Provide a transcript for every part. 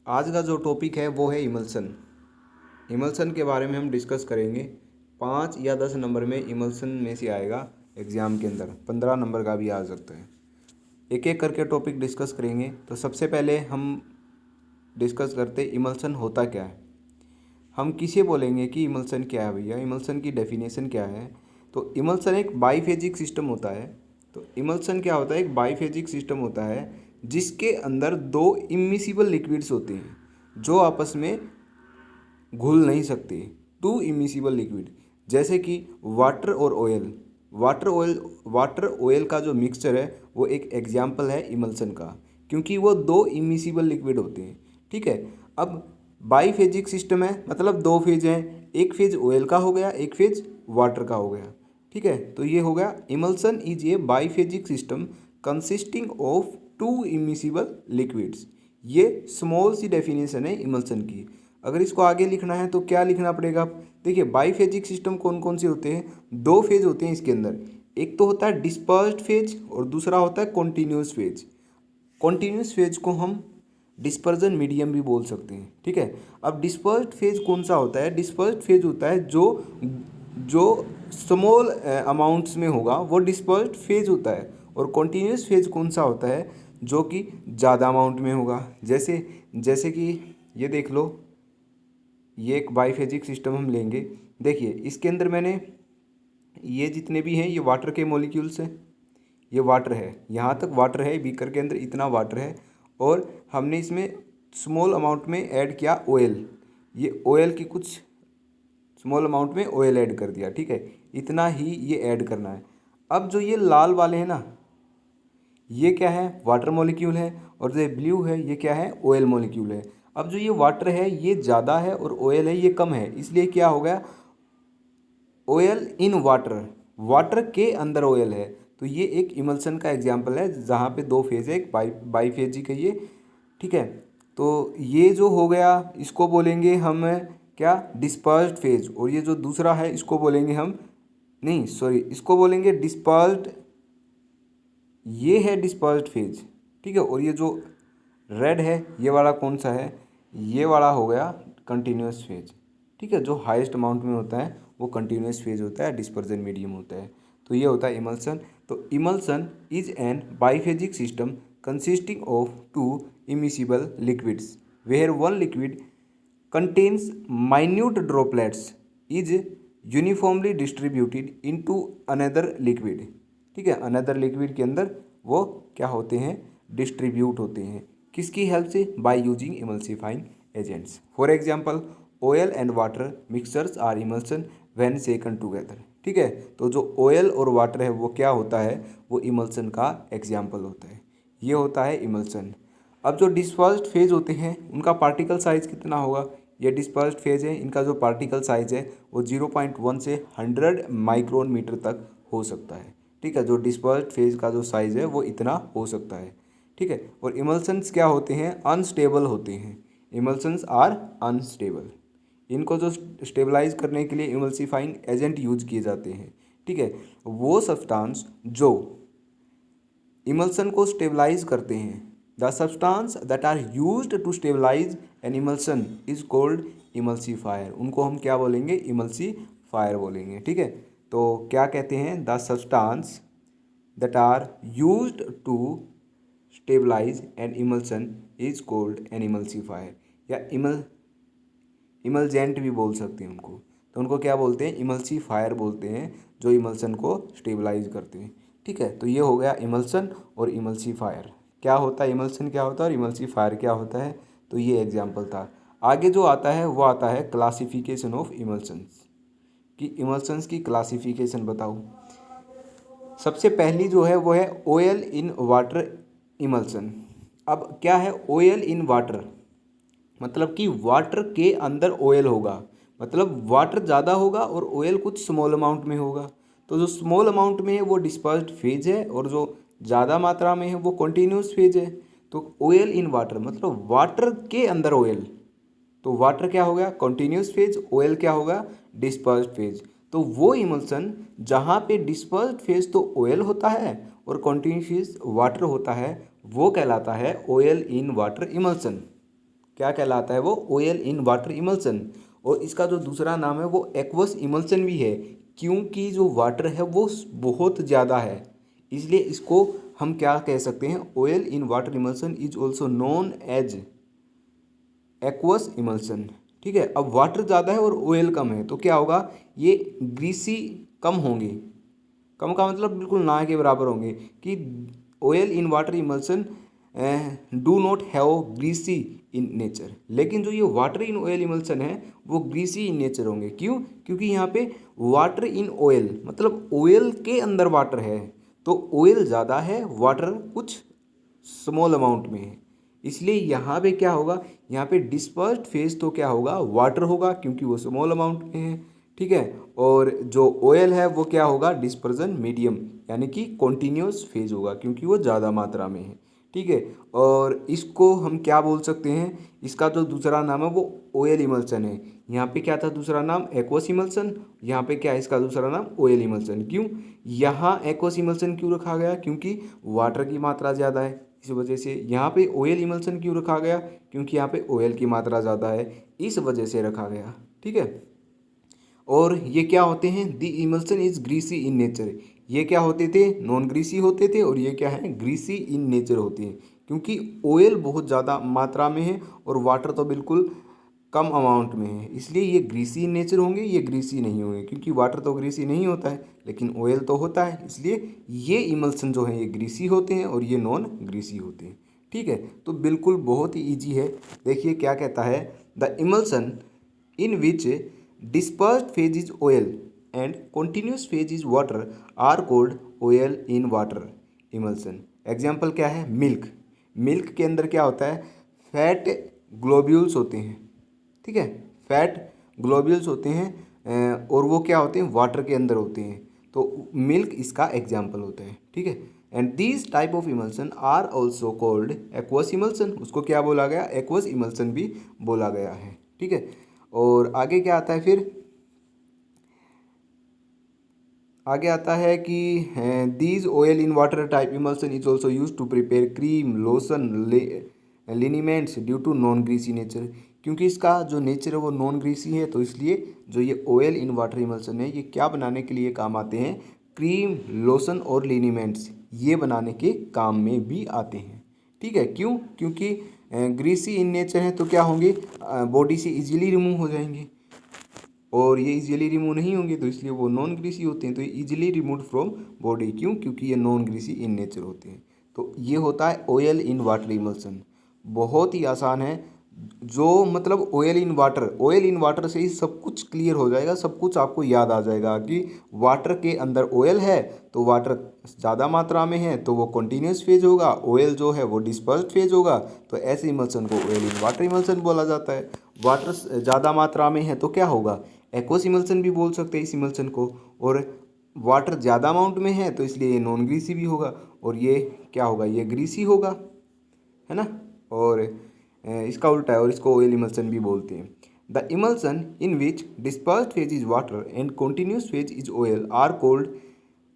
आज का जो टॉपिक है वो है इमल्सन। इमल्सन के बारे में हम डिस्कस करेंगे। 5 या 10 नंबर में इमल्सन में से आएगा एग्ज़ाम के अंदर, 15 नंबर का भी आ सकता है। एक एक करके टॉपिक डिस्कस करेंगे। तो सबसे पहले हम डिस्कस करते इमल्सन होता क्या है। हम किसे बोलेंगे कि इमल्सन क्या है भैया, इमल्सन की डेफिनेशन क्या है। तो इमल्सन एक बाईफेजिक सिस्टम होता है। तो इमल्सन क्या होता है, एक बाईफेजिक सिस्टम होता है जिसके अंदर दो इमिसिबल लिक्विड्स होते हैं जो आपस में घुल नहीं सकते। टू इमिसिबल लिक्विड, जैसे कि वाटर और ऑयल। वाटर ऑयल का जो मिक्सचर है वो एक एग्जाम्पल है इमल्सन का, क्योंकि वो दो इमिसिबल लिक्विड होते हैं। ठीक है। अब बाईफेजिक सिस्टम है, मतलब दो फेज हैं, एक फेज ऑयल का हो गया, एक फेज वाटर का हो गया। ठीक है, तो ये हो गया emulsion is a biphasic system consisting of two immiscible liquids. ये स्मॉल सी डेफिनेशन है इमल्सन की। अगर इसको आगे लिखना है तो क्या लिखना पड़ेगा। देखिए बाईफेजिक सिस्टम कौन कौन से होते हैं, दो फेज होते हैं इसके अंदर। एक तो होता है डिस्पर्स्ड फेज और दूसरा होता है कॉन्टिन्यूस फेज। कॉन्टिन्यूस फेज को हम डिस्पर्जन मीडियम भी बोल सकते हैं। ठीक है। अब डिस्पर्स्ड फेज कौन सा होता है, डिस्पर्स्ड फेज होता है जो जो स्मॉल अमाउंट्स में होगा, वो डिस्पर्स्ड फेज होता है। और कॉन्टिन्यूस फेज कौन सा होता है, जो कि ज़्यादा अमाउंट में होगा। जैसे जैसे कि ये देख लो, ये एक बाईफेजिक सिस्टम हम लेंगे। देखिए इसके अंदर मैंने ये जितने भी हैं ये वाटर के मॉलिक्यूल्स हैं। ये वाटर है, यहाँ तक वाटर है, बीकर के अंदर इतना वाटर है। और हमने इसमें स्मॉल अमाउंट में ऐड किया ऑयल। ये ऑयल की कुछ स्मॉल अमाउंट में ऑयल ऐड कर दिया। ठीक है, इतना ही ये ऐड करना है। अब जो ये लाल वाले हैं ना, ये क्या है, वाटर मॉलिक्यूल है। और जो ब्लू है ये क्या है, ऑयल मॉलिक्यूल है। अब जो ये वाटर है ये ज़्यादा है और ऑयल है ये कम है, इसलिए क्या हो गया, ऑयल इन वाटर, वाटर के अंदर ऑयल है। तो ये एक इमल्सन का एग्जाम्पल है जहाँ पे दो फेज है, एक बाईफेजिक है ये। ठीक है। तो ये जो हो गया इसको बोलेंगे हम क्या, डिस्पर्स्ड फेज। और ये जो दूसरा है इसको बोलेंगे हम, नहीं सॉरी, इसको बोलेंगे डिस्पर्स्ड, ये है डिस्पर्स्ड फेज। ठीक है। और ये जो रेड है ये वाला कौन सा है, ये वाला हो गया कंटिन्यूस फेज। ठीक है, जो हाईएस्ट अमाउंट में होता है वो कंटिन्यूस फेज होता है, डिस्पर्जन मीडियम होता है। तो ये होता है इमल्सन। तो emulsion is an biphasic system consisting of two immiscible liquids where one liquid contains minute droplets is uniformly distributed into another liquid। ठीक है, अनदर लिक्विड के अंदर वो क्या होते हैं, डिस्ट्रीब्यूट होते हैं। किसकी हेल्प से, by using emulsifying agents. For example oil and water mixtures are emulsion when shaken together. ठीक है, तो जो ऑयल और वाटर है वो क्या होता है, वो इमल्सन का एग्जाम्पल होता है। ये होता है इमल्सन। अब जो डिस्पर्स्ड फेज होते हैं उनका पार्टिकल साइज कितना होगा, ये डिस्पर्स्ड फेज है, इनका जो पार्टिकल साइज है वो 0.1 से 100 माइक्रोन मीटर तक हो सकता है। ठीक है, जो डिस्पर्स्ड फेज का जो साइज है वो इतना हो सकता है। ठीक है। और इमल्सन्स क्या होते हैं, अनस्टेबल होते हैं। इमल्सन्स आर अनस्टेबल। इनको जो स्टेबलाइज करने के लिए इमल्सिफाइंग एजेंट यूज किए जाते हैं। ठीक है, वो सब्सटेंस जो इमल्सन को स्टेबलाइज करते हैं, the substance that are used to stabilise an emulsion is called emulsifier. उनको हम क्या बोलेंगे, इमल्सीफायर बोलेंगे। ठीक है, तो क्या कहते हैं, the substance that are used to stabilise an emulsion is called an emulsifier, या इमलजेंट भी बोल सकते हैं उनको। तो उनको क्या बोलते हैं, इमल्सीफायर बोलते हैं, जो इमल्सन को स्टेबलाइज करते हैं। ठीक है, तो ये हो गया इमल्सन और इमल्सीफायर क्या होता है, इमल्सन क्या होता है और इमल्सीफायर क्या होता है। तो ये एग्जाम्पल था। आगे जो आता है वो आता है क्लासिफिकेशन ऑफ इमल्सन्स, कि इमल्सन्स की क्लासिफिकेशन बताओ। सबसे पहली जो है वो है ऑयल इन वाटर इमल्सन। अब क्या है ऑयल इन वाटर, मतलब कि वाटर के अंदर ऑयल होगा, मतलब वाटर ज़्यादा होगा और ऑयल कुछ स्मॉल अमाउंट में होगा। तो जो स्मॉल अमाउंट में है वो डिस्पर्स्ड फेज है और जो ज़्यादा मात्रा में है वो कॉन्टीन्यूस फेज है। तो ऑयल इन वाटर मतलब वाटर के अंदर ऑयल, तो वाटर क्या हो गया, कॉन्टीन्यूस फेज, ऑयल क्या होगा, डिस्पर्स्ड फेज। तो वो इमल्सन जहाँ पे डिस्पर्स्ड फेज तो ऑयल होता है और कॉन्टीन्यूस फेज वाटर होता है, वो कहलाता है ऑयल इन वाटर इमल्सन। क्या कहलाता है वो, ऑयल इन वाटर इमल्सन। और इसका जो दूसरा नाम है वो एक्वस इमल्सन भी है, क्योंकि जो वाटर है वो बहुत ज़्यादा है, इसलिए इसको हम क्या कह सकते हैं, oil in water emulsion is also known as aqueous emulsion. ठीक है, अब वाटर ज़्यादा है और ऑयल कम है तो क्या होगा, ये ग्रीसी कम होंगे। कम का मतलब बिल्कुल ना के बराबर होंगे, कि oil in water emulsion do not have greasy in nature. लेकिन जो ये वाटर इन ऑयल इमल्सन है वो ग्रीसी इन नेचर होंगे। क्यों? क्योंकि यहाँ पे वाटर इन ऑयल मतलब ऑयल के अंदर वाटर है, तो ऑयल ज़्यादा है, वाटर कुछ स्मॉल अमाउंट में है, इसलिए यहाँ पे क्या होगा, यहाँ पे डिस्पर्स्ड फेज तो क्या होगा, वाटर होगा, क्योंकि वो स्मॉल अमाउंट में है। ठीक है, और जो ऑयल है वो क्या होगा, डिस्पर्जन मीडियम यानी कि कॉन्टिन्यूस फेज होगा, क्योंकि वो ज़्यादा मात्रा में है। ठीक है, और इसको हम क्या बोल सकते हैं, इसका जो दूसरा नाम है वो ऑयल इमल्सन है। यहाँ पे क्या था दूसरा नाम, एक्वस इमल्सन। यहाँ पे क्या है इसका दूसरा नाम, ऑयल इमल्सन। क्यों यहाँ एक्वस इमल्सन क्यों रखा गया, क्योंकि वाटर की मात्रा ज़्यादा है, इस वजह से। यहाँ पे ऑयल इमल्सन क्यों रखा गया, क्योंकि यहाँ पे ऑयल की मात्रा ज़्यादा है, इस वजह से रखा गया। ठीक है, और ये क्या होते हैं, the emulsion is greasy in nature. ये क्या होते थे, नॉन ग्रीसी होते थे, और ये क्या है, ग्रीसी इन नेचर होते हैं, क्योंकि ऑयल बहुत ज़्यादा मात्रा में है और वाटर तो बिल्कुल कम अमाउंट में है, इसलिए ये ग्रीसी इन नेचर होंगे, ये ग्रीसी नहीं होंगे, क्योंकि वाटर तो ग्रीसी नहीं होता है लेकिन ऑयल तो होता है, इसलिए ये इमल्सन जो हैं ये ग्रीसी होते हैं और ये नॉन ग्रीसी होते हैं। ठीक है, तो बिल्कुल बहुत ही ईजी है। देखिए क्या कहता है, the emulsion in which dispersed phase is oil and continuous phase is water are called oil in water emulsion। Example क्या है, मिल्क। मिल्क के अंदर क्या होता है, फैट ग्लोब्यूल्स होते हैं। ठीक है, फैट ग्लोब्यूल्स होते हैं और वो क्या होते हैं, वाटर के अंदर होते हैं, तो मिल्क इसका एग्जाम्पल होता है। ठीक है, and these type of emulsion are also called aqueous emulsion. उसको क्या बोला गया, एक्वस इमल्सन भी बोला गया है। ठीक है, और आगे क्या आता है, फिर आगे आता है कि these oil in water type emulsion is also use to prepare cream, lotion, liniments due to non greasy nature. क्योंकि इसका जो नेचर है वो नॉन ग्रीसी है, तो इसलिए जो ये ऑयल इन वाटर इमल्सन है ये क्या बनाने के लिए काम आते हैं, क्रीम, लोशन और लिनीमेंट्स ये बनाने के काम में भी आते हैं। ठीक है, क्यों? क्योंकि ग्रीसी इन नेचर है तो क्या होंगे, बॉडी से इजीली रिमूव हो जाएंगे, और ये इजीली रिमूव नहीं होंगे तो इसलिए वो नॉन ग्रीसी होते हैं, तो ये इजीली रिमूव फ्रॉम बॉडी। क्यों? क्योंकि ये नॉन ग्रीसी इन नेचर होते हैं। तो ये होता है ऑयल इन वाटर इमल्सन। बहुत ही आसान है, जो मतलब oil in water, oil in water से ही सब कुछ क्लियर हो जाएगा, सब कुछ आपको याद आ जाएगा कि वाटर के अंदर ऑयल है तो वाटर ज़्यादा मात्रा में है तो वो कंटिन्यूस फेज होगा, ऑयल जो है वो डिस्पर्स्ड फेज होगा, तो ऐसे इमल्सन को ऑयल इन वाटर इमल्सन बोला जाता है। वाटर ज़्यादा मात्रा में है तो क्या होगा, एक्वस इमल्सन भी बोल सकते हैं इस इमल्सन को, और वाटर ज़्यादा अमाउंट में है तो इसलिए ये नॉन ग्रीसी भी होगा, और ये क्या होगा, ये ग्रीसी होगा, है ना। और इसका उल्टा है, और इसको ऑयल इमल्सन भी बोलते हैं। The emulsion in which dispersed phase is water and continuous phase is oil are called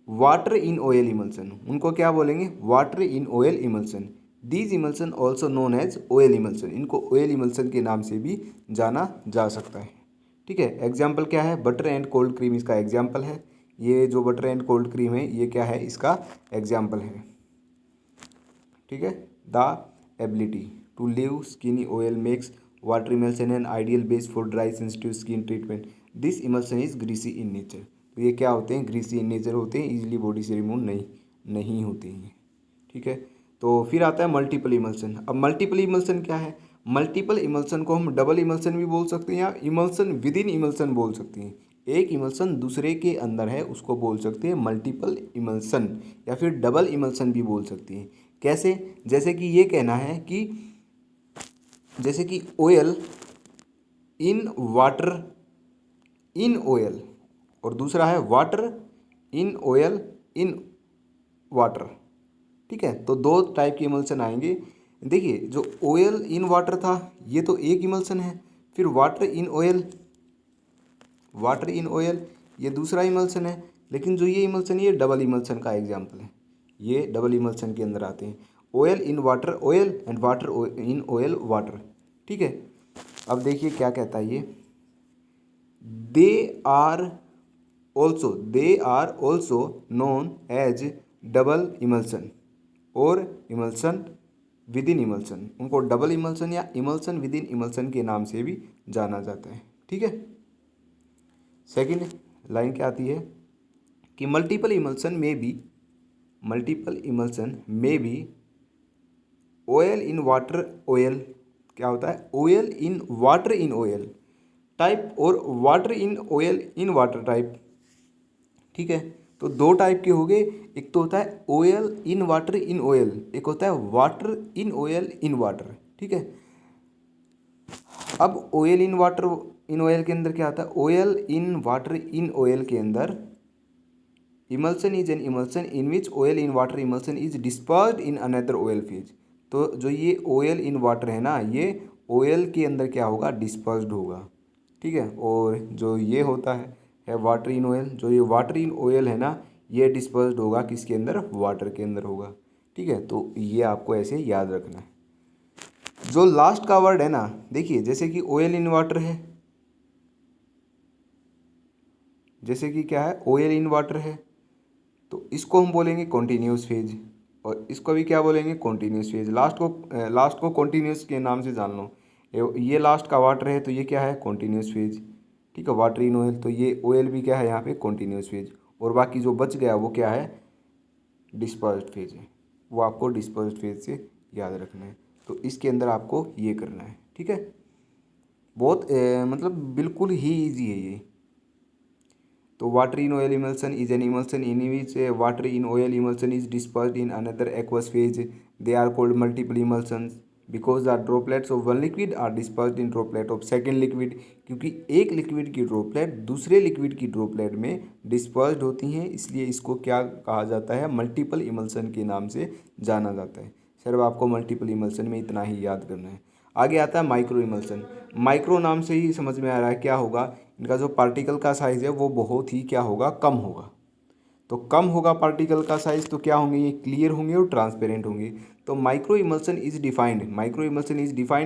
water in oil emulsion. उनको क्या बोलेंगे, water in oil emulsion. These emulsion also known as oil emulsion. इनको oil emulsion के नाम से भी जाना जा सकता है। ठीक है, एग्जाम्पल क्या है, बटर एंड कोल्ड क्रीम इसका एग्जाम्पल है। ये जो बटर एंड कोल्ड क्रीम है ये क्या है, इसका एग्जाम्पल है। ठीक है, the ability to leave skinny oil makes water emulsion an ideal base for dry sensitive skin treatment. This emulsion is greasy in nature. तो ये क्या होते हैं, ग्रीसी इन नेचर होते हैं, इजीली बॉडी से रिमूव नहीं होते हैं। ठीक है, तो फिर आता है मल्टीपल इमल्सन। अब मल्टीपल इमल्सन क्या है, मल्टीपल इमल्सन को हम डबल इमल्सन भी बोल सकते हैं या इमल्सन विद इन इमल्सन बोल सकते हैं। एक इमल्सन दूसरे के अंदर है उसको बोल सकते हैं मल्टीपल इमल्सन, या फिर डबल इमल्सन भी बोल सकते हैं। कैसे, जैसे कि ये कहना है कि जैसे कि oil in water in oil, और दूसरा है water in oil in water. ठीक है, तो दो टाइप के इमल्सन आएंगे। देखिए जो ऑयल इन वाटर था ये तो एक इमल्सन है, फिर वाटर इन ऑयल ये दूसरा इमल्सन है, लेकिन जो ये इमल्सन ये डबल इमल्सन का एग्जाम्पल है, ये डबल इमल्सन के अंदर आते हैं। Oil in water oil and water in oil water. ठीक है। अब देखिए क्या कहता है ये, they are also known as double emulsion और इमल्सन विद इन इमल्सन। उनको डबल इमल्सन या इमल्सन विद इन इमल्सन के नाम से भी जाना जाता है। ठीक है। सेकंड लाइन क्या आती है कि मल्टीपल इमल्सन में बी ऑयल इन वाटर ऑयल, क्या होता है, ऑयल इन वाटर टाइप और water in oil in water type. ठीक है। तो दो टाइप के हो गए, एक तो होता है oil in water in oil, एक होता है water in oil in water. ठीक है। अब oil in water in oil के अंदर क्या आता है, oil in water in oil के अंदर emulsion is an emulsion in which oil in water emulsion is dispersed in another oil phase. तो जो ये ऑयल इन वाटर है ना, ये ऑयल के अंदर क्या होगा, डिस्पर्स्ड होगा। ठीक है। और जो ये होता है वाटर इन ऑयल, जो ये वाटर इन ऑयल है ना, ये डिस्पर्स्ड होगा किसके अंदर, वाटर के अंदर होगा। ठीक है। तो ये आपको ऐसे याद रखना है। जो लास्ट का वर्ड है ना, देखिए जैसे कि ऑयल इन वाटर है, जैसे कि क्या है, ऑयल इन वाटर है, तो इसको हम बोलेंगे कॉन्टीन्यूस फेज, और इसको भी क्या बोलेंगे, कॉन्टीन्यूस फेज। लास्ट को कॉन्टीन्यूस के नाम से जान लो। ये लास्ट का वाटर है तो ये क्या है, कॉन्टीन्यूस फेज। ठीक है। वाटर इन ऑयल, तो ये ऑयल भी क्या है यहाँ पे, कॉन्टीन्यूस फेज। और बाकी जो बच गया वो क्या है, डिस्पर्स्ड फेज है। वो आपको डिस्पर्स्ड फेज से याद रखना है। तो इसके अंदर आपको ये करना है। ठीक है। बहुत मतलब बिल्कुल ही ईजी है ये। तो water in oil emulsion is an emulsion in which water in oil emulsion is dispersed in another aqueous phase. They are called multiple emulsions because the droplets of one liquid are dispersed in droplet of second liquid. क्योंकि एक liquid की droplet दूसरे liquid की droplet में dispersed होती हैं, इसलिए इसको क्या कहा जाता है, मल्टीपल इमल्सन के नाम से जाना जाता है। सिर्फ आपको मल्टीपल इमल्सन में इतना ही याद करना है। आगे आता है माइक्रो इमल्सन। माइक्रो नाम से ही समझ में आ रहा है क्या होगा, इनका जो पार्टिकल का साइज़ है वो बहुत ही क्या होगा, कम होगा। तो कम होगा पार्टिकल का साइज़, तो क्या होंगे, ये क्लियर होंगे और ट्रांसपेरेंट होंगे। तो micro emulsion is defined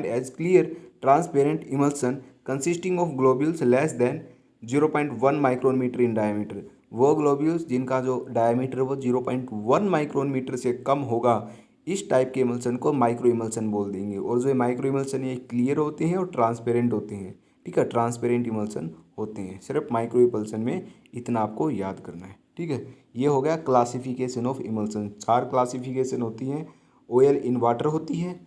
as clear transparent emulsion consisting of globules less than 0.1 micron meter in diameter. वो ग्लोब्यूल्स जिनका जो डायमीटर वो 0.1 माइक्रोन मीटर से कम होगा, इस टाइप के इमल्सन को माइक्रो इमल्सन बोल देंगे। और जो माइक्रो इमल्सन ये क्लियर होते हैं और ट्रांसपेरेंट होते हैं। ठीक है। ट्रांसपेरेंट इमल्सन होते हैं। सिर्फ माइक्रो इमल्सन में इतना आपको याद करना है। ठीक है। ये हो गया क्लासिफिकेशन ऑफ इमल्सन। 4 क्लासिफिकेशन होती हैं। ऑयल इन वाटर होती है,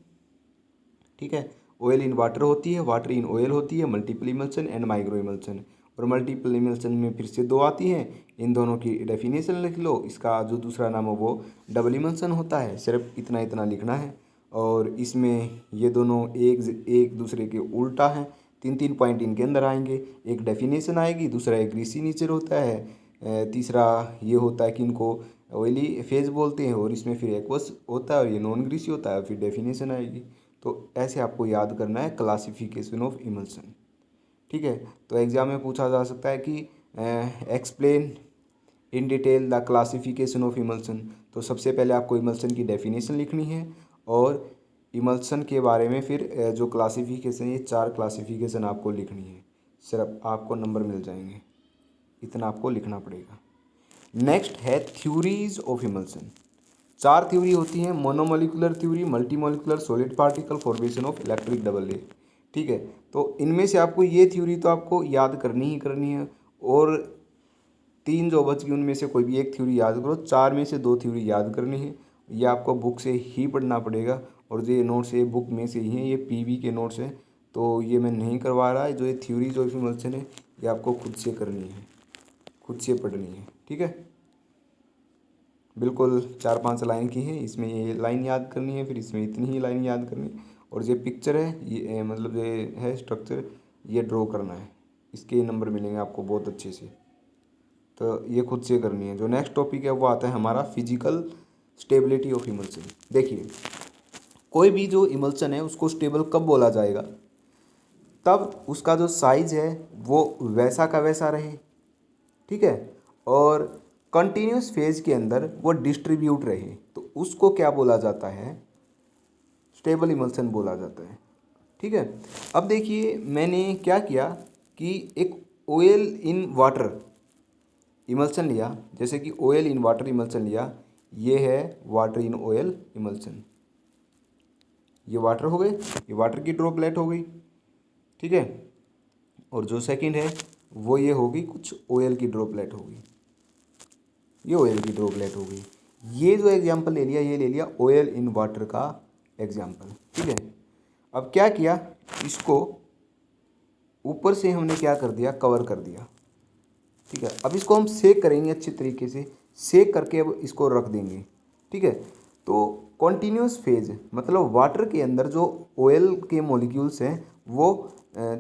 ठीक है, ऑयल इन वाटर होती है, वाटर इन ऑयल होती है, multiple emulsion and micro emulsion. और मल्टीपल इमल्सन में फिर से 2 आती हैं। इन दोनों की डेफिनेशन लिख लो। इसका जो दूसरा नाम है वो डबल इमल्सन होता है। सिर्फ इतना इतना लिखना है। और इसमें ये दोनों एक दूसरे के उल्टा हैं। 3 पॉइंट इनके अंदर आएंगे। एक डेफिनेशन आएगी, दूसरा एक ग्रीसी नेचर होता है, तीसरा ये होता है कि इनको ऑयली फेज बोलते हैं, और इसमें फिर एक्वस होता है और ये नॉन ग्रीसी होता है, फिर डेफिनेशन आएगी। तो ऐसे आपको याद करना है क्लासिफिकेशन ऑफ इमल्सन। ठीक है। तो एग्जाम में पूछा जा सकता है कि explain in detail the classification of emulsion. तो सबसे पहले आपको इमल्सन की डेफिनेशन लिखनी है, और इमल्सन के बारे में फिर जो क्लासिफिकेशन, ये 4 क्लासिफिकेशन आपको लिखनी है। सिर्फ आपको नंबर मिल जाएंगे, इतना आपको लिखना पड़ेगा। नेक्स्ट है थ्योरीज ऑफ इमल्सन। 4 थ्योरी होती हैं, monomolecular theory, multimolecular, solid particle, formation of electric double layer. ठीक है। तो इनमें से आपको ये थ्योरी तो आपको याद करनी ही करनी है, और 3 जो बच गई उनमें से कोई भी एक थ्योरी याद करो। 4 में से 2 थ्योरी याद करनी है। ये आपको बुक से ही पढ़ना पड़ेगा, और जो ये नोट्स है बुक में से ही हैं, ये पीवी के नोट्स हैं, तो ये मैं नहीं करवा रहा है। जो ये थ्योरीज ऑफ इमल्सन है ये आपको खुद से करनी है, खुद से पढ़नी है। ठीक है। बिल्कुल 4-5 लाइन की है, इसमें ये लाइन याद करनी है, फिर इसमें इतनी ही लाइन याद करनी है। और ये पिक्चर है, ये मतलब ये है स्ट्रक्चर, ये ड्रॉ करना है। इसके नंबर मिलेंगे आपको बहुत अच्छे से। तो ये खुद से करनी है। जो नेक्स्ट टॉपिक है वो आता है हमारा फिजिकल स्टेबिलिटी ऑफ इमल्सन। देखिए, कोई भी जो इमल्सन है उसको स्टेबल कब बोला जाएगा, तब उसका जो साइज है वो वैसा का वैसा रहे। ठीक है। और कंटिन्यूस फेज के अंदर वो डिस्ट्रीब्यूट रहे, तो उसको क्या बोला जाता है, स्टेबल इमल्सन बोला जाता है। ठीक है। अब देखिए मैंने क्या किया कि एक ऑयल इन वाटर इमल्सन लिया, जैसे कि ऑयल इन वाटर इमल्सन लिया, ये है वाटर इन ऑयल इमल्सन, ये वाटर हो गए, ये वाटर की ड्रॉपलेट हो गई, ठीक है। और जो सेकंड है वो ये होगी कुछ ऑयल की ड्रॉपलेट होगी, ये ऑयल की ड्रॉपलेट हो गई। ये जो एग्जांपल ले लिया, ये ले लिया ऑयल इन वाटर का एग्जांपल, ठीक है। अब क्या किया, इसको ऊपर से हमने क्या कर दिया, कवर कर दिया, ठीक है। अब इसको हम सेक करेंगे अच्छे तरीके से, सेक करके अब इसको रख देंगे, ठीक है। तो कॉन्टीन्यूस फेज मतलब वाटर के अंदर जो ऑयल के मॉलिक्यूल्स हैं वो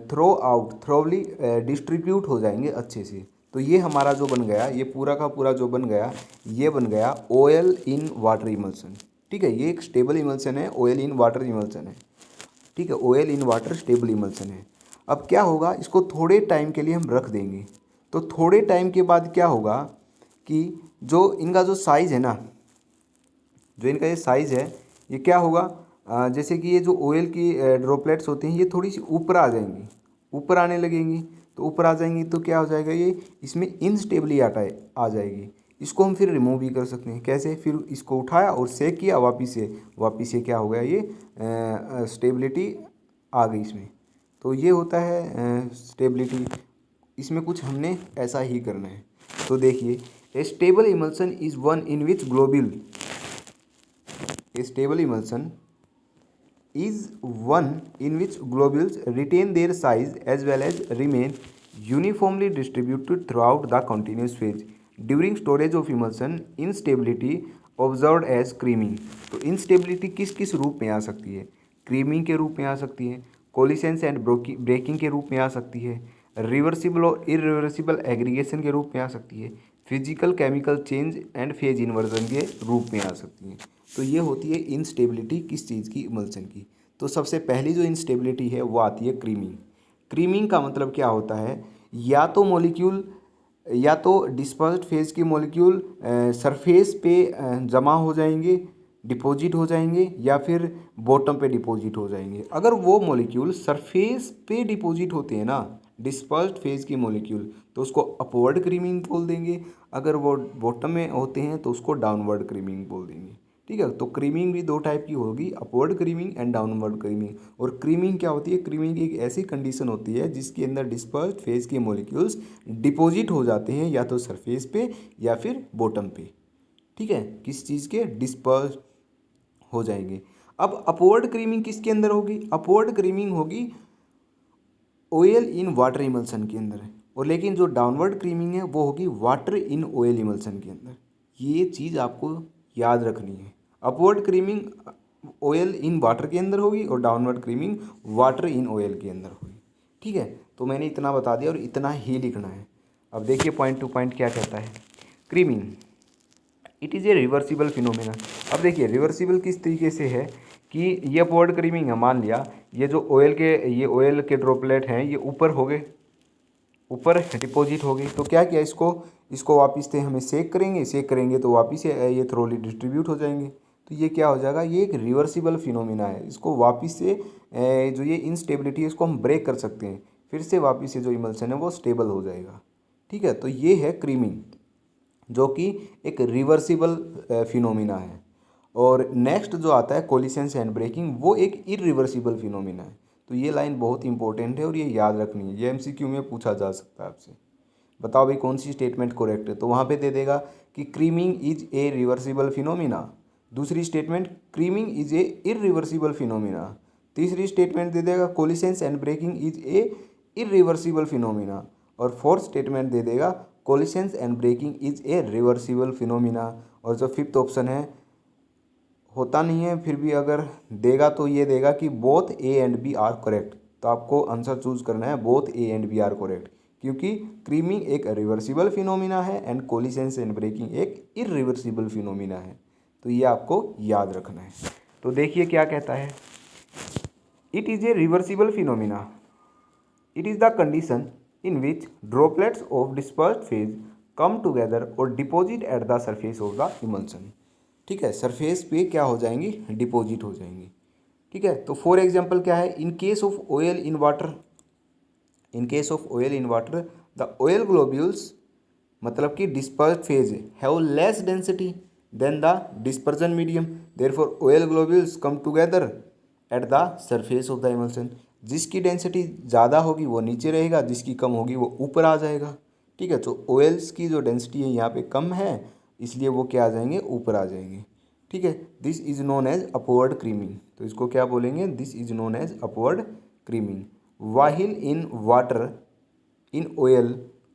थ्रोवली डिस्ट्रीब्यूट हो जाएंगे अच्छे से। तो ये हमारा जो बन गया, ये पूरा का पूरा जो बन गया, ये बन गया ऑयल इन वाटर इमल्सन, ठीक है। ये एक स्टेबल इमल्सन है, ऑयल इन वाटर इमल्सन है, ठीक है। Oil in water stable emulsion है। अब क्या होगा, इसको थोड़े टाइम के लिए हम रख देंगे। तो थोड़े टाइम के बाद क्या होगा कि जो इनका जो साइज़ है ना, जो इनका ये साइज़ है, ये क्या होगा, जैसे कि ये जो ऑयल की ड्रॉपलेट्स होती हैं ये थोड़ी सी ऊपर आ जाएंगी, ऊपर आने लगेंगी। तो ऊपर आ जाएंगी तो क्या हो जाएगा, ये इसमें इनस्टेबिलिटी आ जाएगी। इसको हम फिर रिमूव भी कर सकते हैं, कैसे, फिर इसको उठाया और सेक किया, वापिस से क्या हो गया, ये स्टेबिलिटी आ गई इसमें। तो ये होता है स्टेबिलिटी। इसमें कुछ हमने ऐसा ही करना है। तो देखिए, a stable emulsion is one in which globule, a stable emulsion is one in which globules retain their size as well as remain uniformly distributed throughout the continuous phase. During storage of emulsion, instability observed as creaming. तो instability किस किस रूप में आ सकती है, creaming के रूप में आ सकती है, कोलिसेंस एंड ब्रेकिंग के रूप में आ सकती है, रिवर्सिबल और इरिवर्सिबल एग्रीगेशन के रूप में आ सकती है, physical chemical change and phase inversion के रूप में आ सकती है। तो ये होती है इंस्टेबिलिटी किस चीज़ की, इमल्सन की। तो सबसे पहली जो इंस्टेबिलिटी है वो आती है क्रीमिंग। क्रीमिंग का मतलब क्या होता है, या तो मॉलिक्यूल, या तो डिस्पर्स्ड फेज के मॉलिक्यूल सरफेस पे जमा हो जाएंगे, डिपॉजिट हो जाएंगे, या फिर बॉटम पे डिपॉजिट हो जाएंगे। अगर वो मॉलिक्यूल सरफेस पे डिपॉजिट होते हैं ना, डिस्पर्स्ड फेज के मॉलिक्यूल, तो उसको अपवर्ड क्रीमिंग बोल देंगे। अगर वो बॉटम में होते हैं तो उसको डाउनवर्ड क्रीमिंग बोल देंगे, ठीक है। तो क्रीमिंग भी दो टाइप की होगी, upward creaming and downward creaming. और क्रीमिंग क्या होती है, क्रीमिंग एक ऐसी कंडीशन होती है जिसके अंदर डिस्पर्स्ड फेज के मॉलिक्यूल्स डिपॉजिट हो जाते हैं या तो सरफेस पे या फिर बॉटम पे, ठीक है, किस चीज़ के, डिस्पर्स्ड हो जाएंगे। अब अपवर्ड क्रीमिंग किसके अंदर होगी, अपवर्ड क्रीमिंग होगी ऑयल इन वाटर इमल्सन के अंदर, और लेकिन जो डाउनवर्ड क्रीमिंग है वो होगी वाटर इन ऑयल इमल्सन के अंदर। ये चीज़ आपको याद रखनी है, upward creaming oil in water के अंदर होगी और downward creaming water in oil के अंदर होगी, ठीक है। तो मैंने इतना बता दिया और इतना ही लिखना है। अब देखिए पॉइंट टू पॉइंट क्या कहता है, creaming it is a reversible phenomena. अब देखिए रिवर्सिबल किस तरीके से है कि ये अपवर्ड क्रीमिंग है, मान लिया ये जो ऑयल के ड्रॉपलेट हैं ये ऊपर हो गए, ऊपर डिपॉजिट हो गई। तो क्या किया, इसको वापस से हमें सेक करेंगे तो वापस से ये थ्रोली डिस्ट्रीब्यूट हो जाएंगे। तो ये क्या हो जाएगा, ये एक रिवर्सिबल फिनोमिना है। इसको वापस से जो ये इनस्टेबिलिटी है इसको हम ब्रेक कर सकते हैं, फिर से वापस से जो इमल्सन है वो स्टेबल हो जाएगा, ठीक है। तो ये है क्रीमिंग, जो कि एक रिवर्सिबल फिनोमिना है। और नेक्स्ट जो आता है कोलिसेंस एंड ब्रेकिंग, वो एक इरिवर्सिबल फिनोमिना है। तो ये लाइन बहुत इंपॉर्टेंट है और ये याद रखनी है, ये एमसीक्यू में पूछा जा सकता है आपसे। बताओ भाई कौन सी स्टेटमेंट करेक्ट है, तो वहाँ पे दे देगा कि creaming is a reversible phenomena. दूसरी statement creaming is a irreversible phenomena. तीसरी स्टेटमेंट दे देगा coalescence and breaking is a irreversible phenomena. और फोर्थ स्टेटमेंट दे देगा coalescence and breaking is a reversible phenomena. और जो फिफ्थ ऑप्शन है होता नहीं है, फिर भी अगर देगा तो ये देगा कि both A and B are correct. तो आपको आंसर चूज करना है both A and B are correct, क्योंकि क्रीमिंग एक रिवर्सिबल फिनोमिना है एंड कोलिसेंस एंड ब्रेकिंग एक इरिवर्सिबल फिनोमिना है। तो ये आपको याद रखना है। तो देखिए क्या कहता है, it is a reversible phenomena, it is the condition in which droplets of dispersed phase come together और deposit at the surface of the emulsion, ठीक है। सरफेस पे क्या हो जाएंगी, डिपॉजिट हो जाएंगी, ठीक है। तो फॉर एग्जाम्पल क्या है, in case of oil in water, in case of oil in water the oil globules मतलब कि dispersed phase have less density than the dispersion medium, therefore oil globules come together at the surface of the emulsion. जिसकी density ज़्यादा होगी वो नीचे रहेगा, जिसकी कम होगी वो ऊपर आ जाएगा। ठीक है, तो ऑयल्स की जो डेंसिटी है यहाँ पे कम है, इसलिए वो क्या आ जाएंगे, ऊपर आ जाएंगे। ठीक है, this is known as upward creaming. तो इसको क्या बोलेंगे, this is known as upward creaming. While in water in oil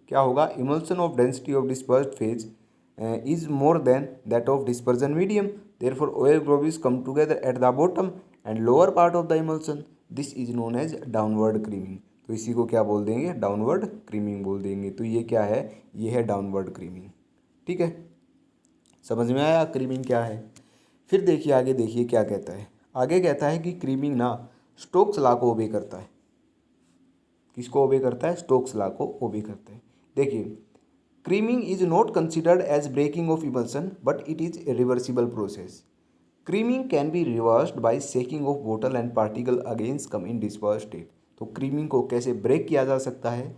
क्या होगा, emulsion of density of dispersed phase is more than that of dispersion medium, therefore oil globules come together at the bottom and lower part of the emulsion, this is known as downward creaming. तो इसी को क्या बोल देंगे, downward creaming बोल देंगे। तो ये क्या है, ये है डाउनवर्ड क्रीमिंग। ठीक है, समझ में आया क्रीमिंग क्या है। फिर देखिए आगे, देखिए क्या कहता है। आगे कहता है कि क्रीमिंग ना स्टोक्स लॉ को ओबे करता है। किसको ओबे करता है, स्टोक्स लॉ को ओबे करता है। देखिए, creaming is not considered as breaking of emulsion but it is a reversible process. Creaming can be reversed by shaking of बोतल and particle against come in disperse state. तो क्रीमिंग को कैसे break किया जा सकता है,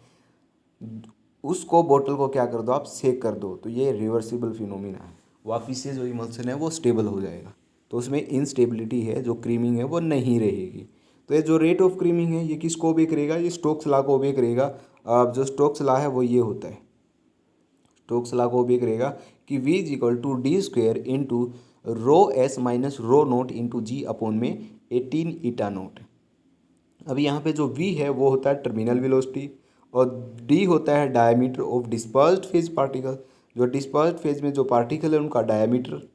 उसको बोतल को क्या कर दो आप, शेक कर दो, तो ये रिवर्सिबल फिनोमिना है। वापिस से जो इमल्सन है वो स्टेबल हो जाएगा। तो उसमें इनस्टेबिलिटी है, जो क्रीमिंग है वो नहीं रहेगी। तो ये जो रेट ऑफ क्रीमिंग है ये किसको ओबे करेगा, ये स्टोक्स लॉ को ओबे करेगा। अब जो स्टोक्स लॉ है वो ये होता है, स्टोक्स लॉ को ओबे करेगा कि v is equal to d square into rho s minus rho naught into g upon में 18 ईटा नोट। अब यहाँ पे जो v है वो होता है टर्मिनल वेलोसिटी और d होता है diameter of dispersed phase particle, जो डिस्पर्स्ड फेज में जो पार्टिकल है उनका डायमीटर।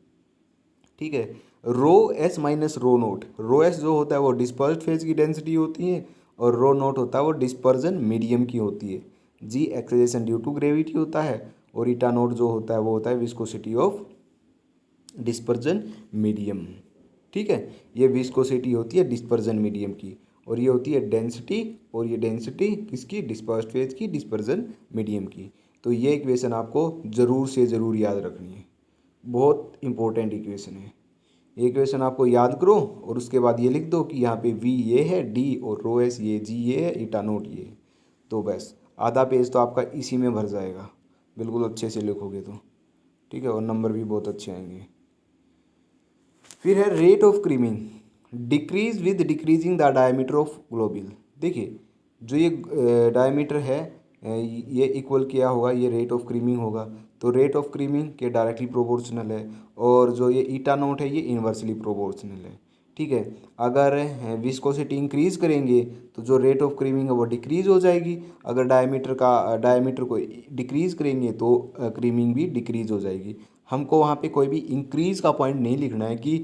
ठीक है, रो s minus rho note, rho S जो होता है वो डिस्पर्स्ड फेज की डेंसिटी होती है और रो नोट होता है वो डिस्पर्जन मीडियम की होती है। जी एक्सेलरेशन ड्यू टू ग्रेविटी होता है और ईटा नोट जो होता है वो होता है विस्कोसिटी ऑफ डिस्पर्जन मीडियम। ठीक है, ये विस्कोसिटी होती है डिस्पर्जन मीडियम की और ये होती है डेंसिटी, और ये डेंसिटी किसकी, डिस्पर्स्ड फेज की, डिस्पर्जन मीडियम की। तो ये इक्वेशन आपको ज़रूर से ज़रूर याद रखनी है, बहुत इंपॉर्टेंट इक्वेशन है। ये इक्वेशन आपको याद करो और उसके बाद ये लिख दो कि यहाँ पे v ये है, d और रो एस ये, g ये है, ईटा नोट ये है। तो बस आधा पेज तो आपका इसी में भर जाएगा, बिल्कुल अच्छे से लिखोगे तो। ठीक है, और नंबर भी बहुत अच्छे आएंगे। फिर है rate of creaming, decrease with decreasing the diameter of globule. देखिए, जो ये डायमीटर है ये इक्वल किया होगा, ये रेट ऑफ क्रीमिंग होगा। तो रेट ऑफ क्रीमिंग के डायरेक्टली प्रोपोर्शनल है और जो ये ईटा नोट है ये इन्वर्सली प्रोपोर्शनल है। ठीक है, अगर विस्कोसिटी इंक्रीज करेंगे तो जो रेट ऑफ क्रीमिंग है वो डिक्रीज हो जाएगी, अगर डायमीटर को डिक्रीज करेंगे तो क्रीमिंग भी डिक्रीज हो जाएगी। हमको वहाँ पे कोई भी इंक्रीज का पॉइंट नहीं लिखना है कि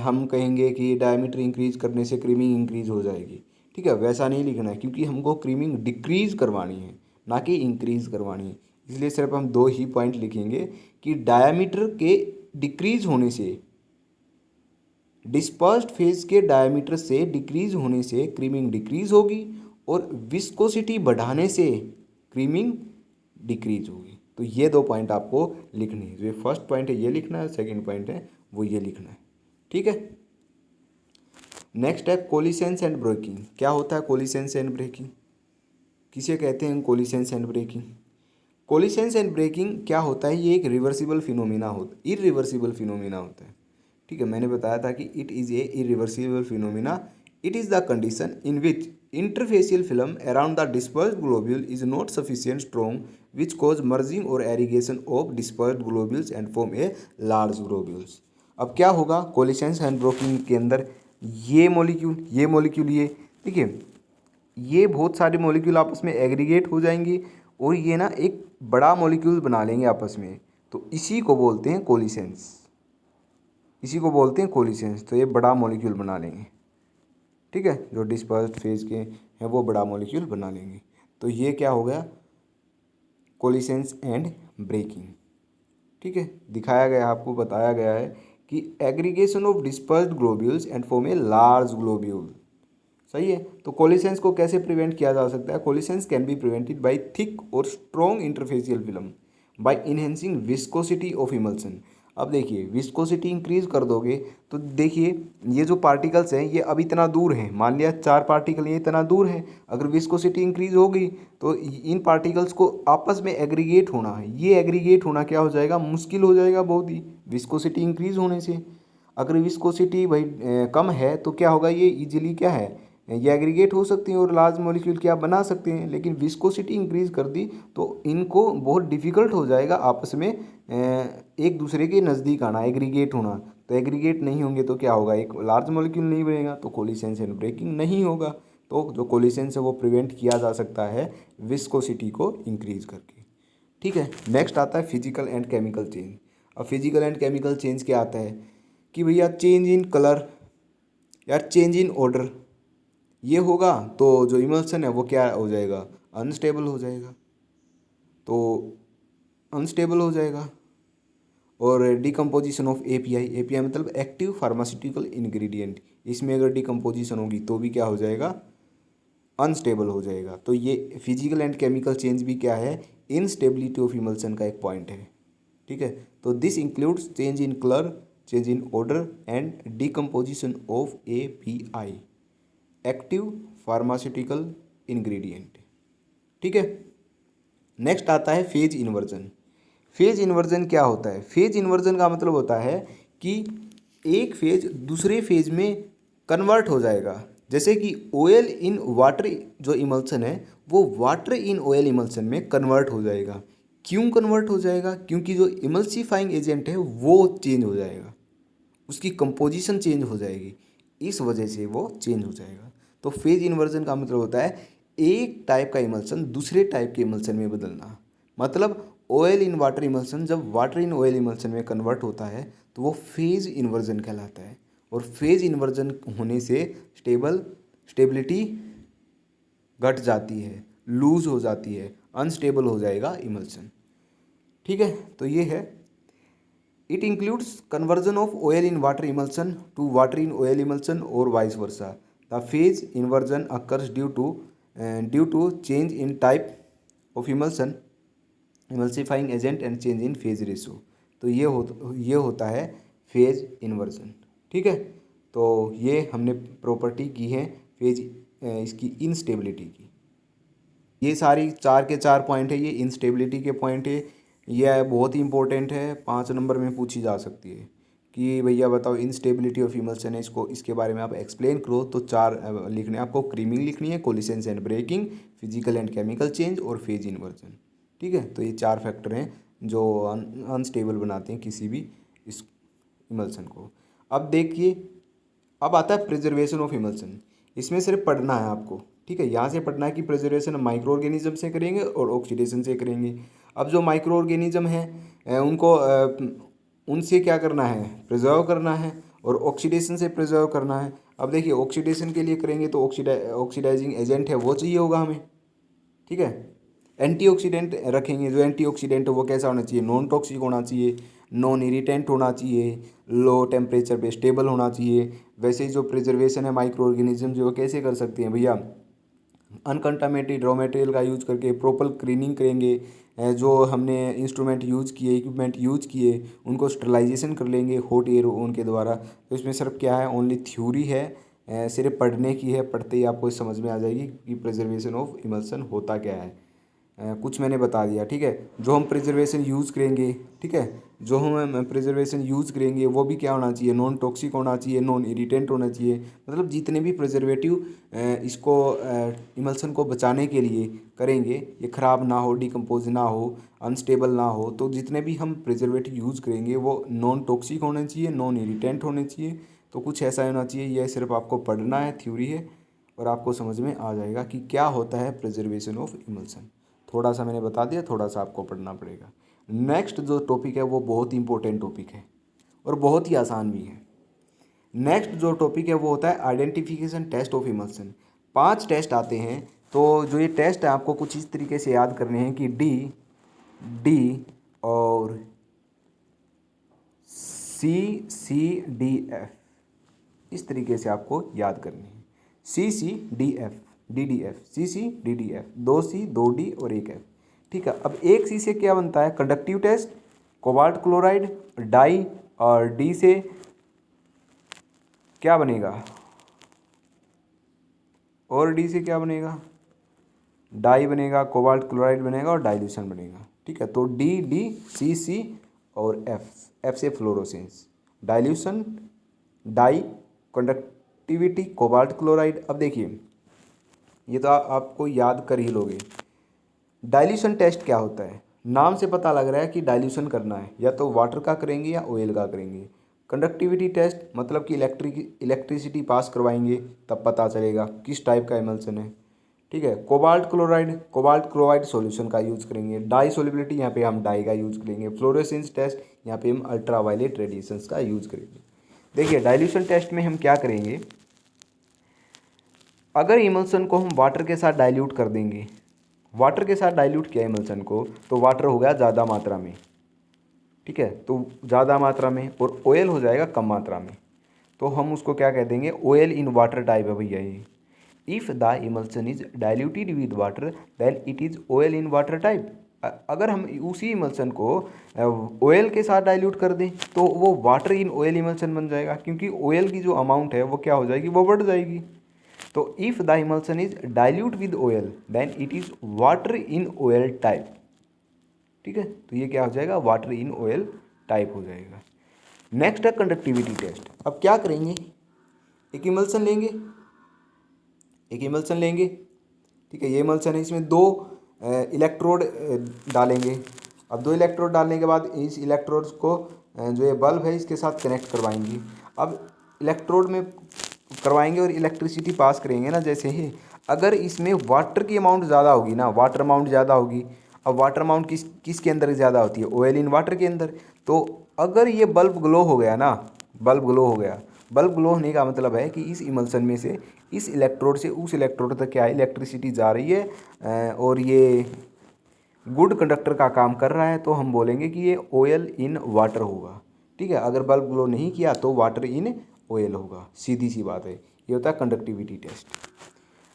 हम कहेंगे कि डायमीटर इंक्रीज करने से क्रीमिंग इंक्रीज हो जाएगी। ठीक है, वैसा नहीं लिखना है क्योंकि हमको क्रीमिंग डिक्रीज करवानी है ना कि इंक्रीज करवानी है। इसलिए सिर्फ हम दो ही पॉइंट लिखेंगे कि डायमीटर के डिक्रीज होने से, डिस्पर्स्ड फेज के डायमीटर से डिक्रीज होने से क्रीमिंग डिक्रीज होगी और विस्कोसिटी बढ़ाने से क्रीमिंग डिक्रीज होगी। तो ये दो पॉइंट आपको लिखने हैं। जो ये फर्स्ट पॉइंट है ये लिखना है, सेकंड पॉइंट है वो ये लिखना है। ठीक है, नेक्स्ट है कोलिसेंस एंड ब्रेकिंग। क्या होता है कोलिसेंस एंड ब्रेकिंग, किसे कहते हैं कोलिसेंस एंड ब्रेकिंग। कोलिसेंस एंड ब्रेकिंग क्या होता है, ये एक रिवर्सिबल फिनोमिना होता है, इरिवर्सिबल फिनोमिना होता है। ठीक है, मैंने बताया था कि it is a irreversible phenomena. It is the condition in which interfacial film around the dispersed globule is not sufficient strong which cause merging और aggregation of dispersed globules and form a large globules. अब क्या होगा कोलिसेंस and breaking के अंदर, ये molecule ये देखिए, ये बहुत सारे मॉलिक्यूल आपस में एग्रीगेट हो जाएंगे और ये ना एक बड़ा मॉलिक्यूल बना लेंगे आपस में, तो इसी को बोलते हैं कोलिसेंस, इसी को बोलते हैं कोलिसेंस। तो ये बड़ा मॉलिक्यूल बना लेंगे। ठीक है, जो डिस्पर्स्ड फेज के हैं वो बड़ा मॉलिक्यूल बना लेंगे। तो ये क्या हो गया, कोलिसेंस एंड ब्रेकिंग। ठीक है, दिखाया गया, आपको बताया गया है कि aggregation of dispersed globules and form a large globule. सही है, तो कोलिसेंस को कैसे प्रिवेंट किया जा सकता है, coalescence can be prevented by thick और strong interfacial film by enhancing viscosity of emulsion. अब देखिए विस्कोसिटी इंक्रीज कर दोगे तो देखिए ये जो पार्टिकल्स हैं ये अब इतना दूर हैं, मान लिया 4 पार्टिकल ये इतना दूर है, अगर विस्कोसिटी इंक्रीज होगी तो इन पार्टिकल्स को आपस में एग्रीगेट होना है, ये एग्रीगेट होना क्या हो जाएगा, मुश्किल हो जाएगा बहुत ही, विस्कोसिटी इंक्रीज होने से। अगर विस्कोसिटी भाई कम है तो क्या होगा, ये इजीली क्या है, ये एग्रीगेट हो सकती हैं और लार्ज मॉलिक्यूल क्या बना सकते हैं। लेकिन विस्कोसिटी इंक्रीज कर दी तो इनको बहुत डिफ़िकल्ट हो जाएगा आपस में एक दूसरे के नज़दीक आना, एग्रीगेट होना। तो एग्रीगेट नहीं होंगे तो क्या होगा, एक लार्ज मॉलिक्यूल नहीं बनेगा, तो कोलिशंस एंड ब्रेकिंग नहीं होगा। तो जो कोलिशंस है वो प्रिवेंट किया जा सकता है विस्कोसिटी को इंक्रीज करके। ठीक है, नेक्स्ट आता है फिजिकल एंड केमिकल चेंज। अब फिजिकल एंड केमिकल चेंज क्या आता है कि भैया चेंज इन कलर या चेंज इन ऑर्डर, ये होगा तो जो इमल्सन है वो क्या हो जाएगा, अनस्टेबल हो जाएगा, तो अनस्टेबल हो जाएगा। और डिकम्पोजिशन ऑफ एपीआई, एपीआई मतलब एक्टिव फार्मास्यूटिकल इंग्रेडिएंट, इसमें अगर डिकम्पोजिशन होगी तो भी क्या हो जाएगा, अनस्टेबल हो जाएगा। तो ये फिजिकल एंड केमिकल चेंज भी क्या है, इनस्टेबिलिटी ऑफ इमल्सन का एक पॉइंट है। ठीक है, तो this includes change in colour, change in order and decomposition of API, active pharmaceutical ingredient. ठीक है, नेक्स्ट आता है फेज इन्वर्जन। फेज इन्वर्जन क्या होता है, फेज इन्वर्जन का मतलब होता है कि एक फेज दूसरे फेज में कन्वर्ट हो जाएगा। जैसे कि ऑयल इन वाटर जो इमल्सन है वो वाटर इन ऑयल इमल्सन में कन्वर्ट हो जाएगा। क्यों कन्वर्ट हो जाएगा, क्योंकि जो इमल्सीफाइंग एजेंट है वो चेंज हो जाएगा, उसकी कंपोजिशन चेंज हो जाएगी, इस वजह से वो चेंज हो जाएगा। तो फेज इन्वर्जन का मतलब होता है एक टाइप का इमल्सन दूसरे टाइप के इमल्सन में बदलना। मतलब ऑयल इन वाटर इमल्सन जब वाटर इन ऑयल इमल्सन में कन्वर्ट होता है तो वो फेज इन्वर्जन कहलाता है। और फेज इन्वर्जन होने से स्टेबिलिटी घट जाती है, लूज हो जाती है, अनस्टेबल हो जाएगा इमल्सन। ठीक है, तो ये है। It includes conversion of oil in water emulsion to water in oil emulsion or vice versa. The phase inversion occurs due to change in type of emulsion, emulsifying agent and change in phase ratio. तो ये होता है phase inversion. ठीक है, तो ये हमने property की है फेज इसकी इंस्टेबिलिटी की। ये सारी 4 के 4 पॉइंट है, ये इंस्टेबिलिटी के पॉइंट है। यह बहुत ही इंपॉर्टेंट है, 5 नंबर में पूछी जा सकती है कि भैया बताओ इंस्टेबिलिटी ऑफ इमल्सन है, इसको इसके बारे में आप एक्सप्लेन करो। तो 4 लिखने आपको, क्रीमिंग लिखनी है, collisions and breaking, physical and chemical change और फेज इन्वर्जन। ठीक है, तो ये 4 फैक्टर हैं जो अनस्टेबल बनाते हैं किसी भी इस इमल्सन को। अब देखिए, अब आता है प्रिजर्वेशन ऑफ इमल्सन। इसमें सिर्फ पढ़ना है आपको। ठीक है, यहाँ से पढ़ना है कि प्रिजर्वेशन माइक्रो ऑर्गेनिज्म से करेंगे और ऑक्सीडेशन से करेंगे। अब जो माइक्रो ऑर्गेनिज्म है उनको उनसे क्या करना है, प्रिजर्व करना है, और ऑक्सीडेशन से प्रिजर्व करना है। अब देखिए ऑक्सीडेशन के लिए करेंगे तो ऑक्सीडाइजिंग एजेंट है वो चाहिए होगा हमें। ठीक है, एंटीऑक्सीडेंट रखेंगे, जो एंटीऑक्सीडेंट है वो कैसा होना चाहिए, नॉन टॉक्सिक होना चाहिए, नॉन इरिटेंट होना चाहिए, लो टेम्परेचर पे स्टेबल होना चाहिए। वैसे ही जो प्रिजर्वेशन है माइक्रो ऑर्गेनिज्म जो कैसे कर सकते हैं भैया, अनकंटामिनेटेड रॉ मटेरियल का यूज करके प्रॉपर क्लीनिंग करेंगे, जो हमने इंस्ट्रूमेंट यूज़ किए, इक्विपमेंट यूज किए, उनको स्टरलाइजेशन कर लेंगे हॉट एयर उनके द्वारा। तो इसमें सिर्फ क्या है, ओनली थ्योरी है, सिर्फ पढ़ने की है, पढ़ते ही आपको समझ में आ जाएगी कि प्रिजर्वेशन ऑफ इमल्सन होता क्या है। कुछ मैंने बता दिया। ठीक है, जो हम प्रिजर्वेशन यूज़ करेंगे, ठीक है, जो हम प्रिजर्वेशन यूज़ करेंगे वो भी क्या होना चाहिए, नॉन टॉक्सिक होना चाहिए, नॉन इरिटेंट होना चाहिए। मतलब जितने भी प्रिजर्वेटिव इसको इमल्सन को बचाने के लिए करेंगे, ये ख़राब ना हो, डिकम्पोज ना हो, अनस्टेबल ना हो, तो जितने भी हम प्रिजर्वेटिव यूज़ करेंगे वो नॉन टॉक्सिक होने चाहिए, नॉन इरिटेंट होने चाहिए। तो कुछ ऐसा होना चाहिए। यह सिर्फ आपको पढ़ना है, थ्योरी है, और आपको समझ में आ जाएगा कि क्या होता है प्रिजर्वेशन ऑफ इमल्सन। थोड़ा सा मैंने बता दिया, थोड़ा सा आपको पढ़ना पड़ेगा। नेक्स्ट जो टॉपिक है वो बहुत ही इंपॉर्टेंट टॉपिक है और बहुत ही आसान भी है। नेक्स्ट जो टॉपिक है वो होता है identification test of emulsion. 5 test आते हैं। तो जो ये टेस्ट है आपको कुछ इस तरीके से याद करने हैं कि डी और CCDF, इस तरीके से आपको याद करनी है। CCDF, DDF, CCDDF, 2 C 2 D और 1 F। ठीक है, अब एक C से क्या बनता है, conductive test, cobalt chloride dye, और डी से क्या बनेगा, और डी से क्या बनेगा, डाई बनेगा, कोबाल्ट क्लोराइड बनेगा और डाइल्यूशन बनेगा। ठीक है, तो डी डी सी सी और एफ से fluorescence, dilution, dye, conductivity, cobalt chloride. अब देखिए ये तो आपको याद कर ही लोगे। डाइल्यूशन टेस्ट क्या होता है, नाम से पता लग रहा है कि डाइल्यूशन करना है, या तो वाटर का करेंगे या ऑयल का करेंगे। कंडक्टिविटी टेस्ट मतलब कि इलेक्ट्रिसिटी पास करवाएंगे, तब पता चलेगा किस टाइप का इमल्सन है। ठीक है, कोबाल्ट क्लोराइड सॉल्यूशन का यूज़ करेंगे। डाई सोलिबिलिटी, यहाँ पे हम डाई का यूज़ करेंगे। फ्लोरेसेंस टेस्ट, यहाँ पे हम अल्ट्रावायलेट रेडिएशंस का यूज़ करेंगे। देखिए डाइल्यूशन टेस्ट में हम क्या करेंगे, अगर इमल्सन को हम वाटर के साथ डाइल्यूट कर देंगे, वाटर के साथ डाइल्यूट किया इमल्सन को, तो वाटर हो गया ज़्यादा मात्रा में। ठीक है, तो ज़्यादा मात्रा में, और ऑयल हो जाएगा कम मात्रा में, तो हम उसको क्या कह देंगे, ऑयल इन वाटर टाइप है भैया ये। If the emulsion is diluted with water then it is oil in water type. अगर हम उसी इमल्सन को ऑयल के साथ डाइल्यूट कर दें तो वो वाटर इन ऑयल इमल्सन बन जाएगा, क्योंकि ऑयल की जो अमाउंट है वो क्या हो जाएगी, वो बढ़ जाएगी। तो if the emulsion is dilute with oil then it is water in oil type. ठीक है, तो ये क्या हो जाएगा, वाटर इन ऑयल टाइप हो जाएगा। नेक्स्ट है कंडक्टिविटी टेस्ट। अब क्या करेंगे, एक इमल्सन लेंगे, ठीक है, ये इमल्सन है, इसमें दो इलेक्ट्रोड डालेंगे। अब दो इलेक्ट्रोड डालने के बाद इस इलेक्ट्रोड्स को जो ये बल्ब है इसके साथ कनेक्ट करवाएंगे। अब इलेक्ट्रोड में करवाएंगे और इलेक्ट्रिसिटी पास करेंगे ना, जैसे ही अगर इसमें वाटर की अमाउंट ज़्यादा होगी ना, वाटर अमाउंट ज़्यादा होगी। अब वाटर अमाउंट किसके अंदर ज़्यादा होती है, ऑयल इन वाटर के अंदर। तो अगर ये बल्ब ग्लो हो गया ना, बल्ब ग्लो हो गया, बल्ब ग्लो होने का मतलब है कि इस इमल्सन में से इस इलेक्ट्रोड से उस इलेक्ट्रोड तक क्या है, इलेक्ट्रिसिटी जा रही है और ये गुड कंडक्टर का काम कर रहा है, तो हम बोलेंगे कि ये ऑयल इन वाटर होगा। ठीक है, अगर बल्ब ग्लो नहीं किया तो वाटर इन ऑयल होगा, सीधी सी बात है। ये होता है कंडक्टिविटी टेस्ट।